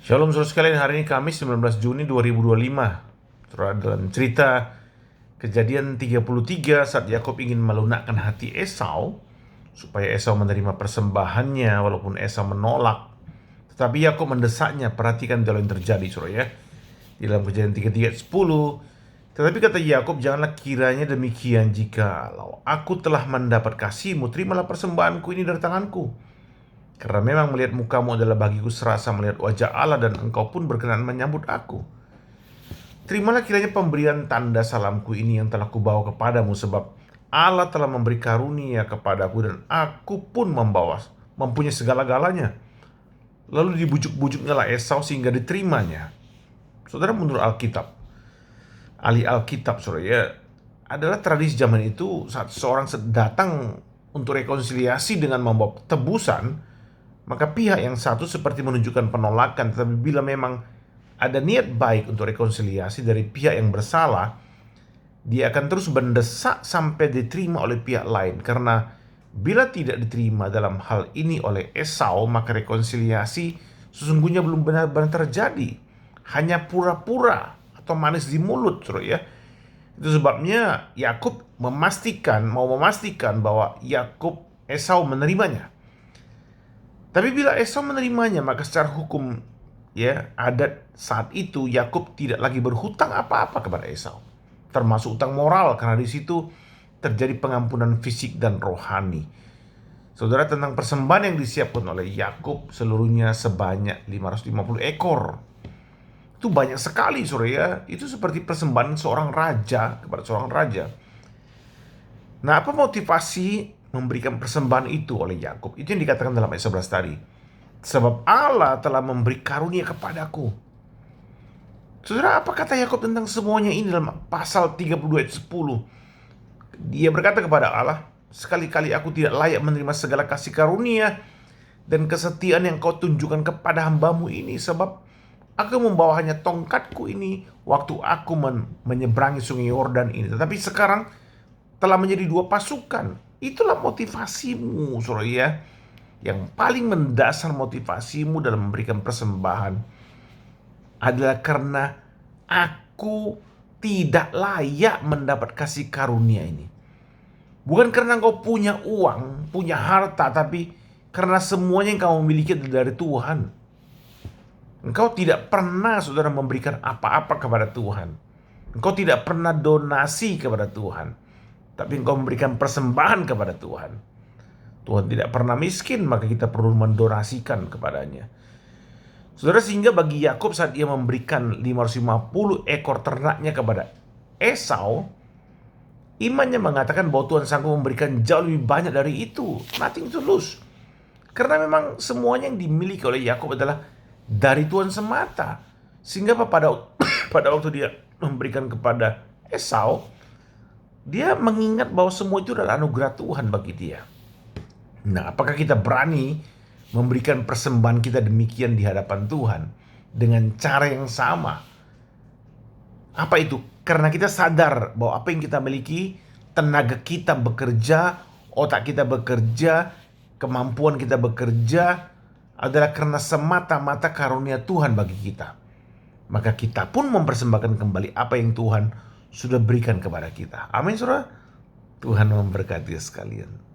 Shalom saudara sekalian, hari ini Kamis 19 Juni 2025. Saudara, dalam cerita Kejadian 33 saat Yakub ingin melunakkan hati Esau supaya Esau menerima persembahannya walaupun Esau menolak. Tetapi Yakub mendesaknya. Perhatikan jalan yang terjadi, saudara ya. Di dalam Kejadian 33 ayat 10. Tetapi kata Yakub, janganlah kiranya demikian, jikalau aku telah mendapat kasihmu, terimalah persembahanku ini dari tanganku. Karena memang melihat mukamu adalah bagiku serasa melihat wajah Allah, dan engkau pun berkenan menyambut aku. Terimalah kiranya pemberian tanda salamku ini yang telah kubawa kepadamu, sebab Allah telah memberi karunia kepadaku dan aku pun mempunyai segala-galanya. Lalu dibujuk-bujuknya lah Esau sehingga diterimanya. Saudara, menurut Alkitab, ahli Alkitab, saudara ya, adalah tradisi zaman itu saat seorang datang untuk rekonsiliasi dengan membawa tebusan, maka pihak yang satu seperti menunjukkan penolakan. Tetapi bila memang ada niat baik untuk rekonsiliasi dari pihak yang bersalah, dia akan terus mendesak sampai diterima oleh pihak lain. Karena bila tidak diterima dalam hal ini oleh Esau, maka rekonsiliasi sesungguhnya belum benar-benar terjadi, hanya pura-pura atau manis di mulut, ya. Itu sebabnya Yakub mau memastikan bahwa Esau menerimanya. Tapi bila Esau menerimanya, maka secara hukum ya adat saat itu Yakub tidak lagi berhutang apa-apa kepada Esau, termasuk utang moral, karena di situ terjadi pengampunan fisik dan rohani. Saudara, tentang persembahan yang disiapkan oleh Yakub seluruhnya sebanyak 550 ekor. Itu banyak sekali, saudara ya. Itu seperti persembahan seorang raja kepada seorang raja. Nah, apa motivasi memberikan persembahan itu oleh Yakub? Itu yang dikatakan dalam ayat 11 tadi. Sebab Allah telah memberi karunia kepadaku. Saudara, apa kata Yakub tentang semuanya ini dalam pasal 32 ayat 10? Dia berkata kepada Allah, sekali-kali aku tidak layak menerima segala kasih karunia dan kesetiaan yang kau tunjukkan kepada hambamu ini, sebab aku membawa hanya tongkatku ini waktu aku menyeberangi sungai Yordan ini. Tetapi sekarang telah menjadi 2 pasukan. Itulah motivasimu, saudara ya. Yang paling mendasar motivasimu dalam memberikan persembahan adalah karena aku tidak layak mendapat kasih karunia ini. Bukan karena engkau punya uang, punya harta, tapi karena semuanya yang kau miliki dari Tuhan. Engkau tidak pernah, saudara, memberikan apa-apa kepada Tuhan. Engkau tidak pernah donasi kepada Tuhan, tapi engkau memberikan persembahan kepada Tuhan. Tuhan tidak pernah miskin, maka kita perlu mendonasikan kepadanya. Saudara, sehingga bagi Yakub saat dia memberikan 550 ekor ternaknya kepada Esau, imannya mengatakan bahwa Tuhan sanggup memberikan jauh lebih banyak dari itu. Nothing to lose. Karena memang semuanya yang dimiliki oleh Yakub adalah dari Tuhan semata. Sehingga pada waktu dia memberikan kepada Esau, dia mengingat bahwa semua itu adalah anugerah Tuhan bagi dia. Nah, apakah kita berani memberikan persembahan kita demikian di hadapan Tuhan dengan cara yang sama? Apa itu? Karena kita sadar bahwa apa yang kita miliki, tenaga kita bekerja, otak kita bekerja, kemampuan kita bekerja, adalah karena semata-mata karunia Tuhan bagi kita. Maka kita pun mempersembahkan kembali apa yang Tuhan sudah berikan kepada kita. Amin, saudara. Tuhan memberkati sekalian.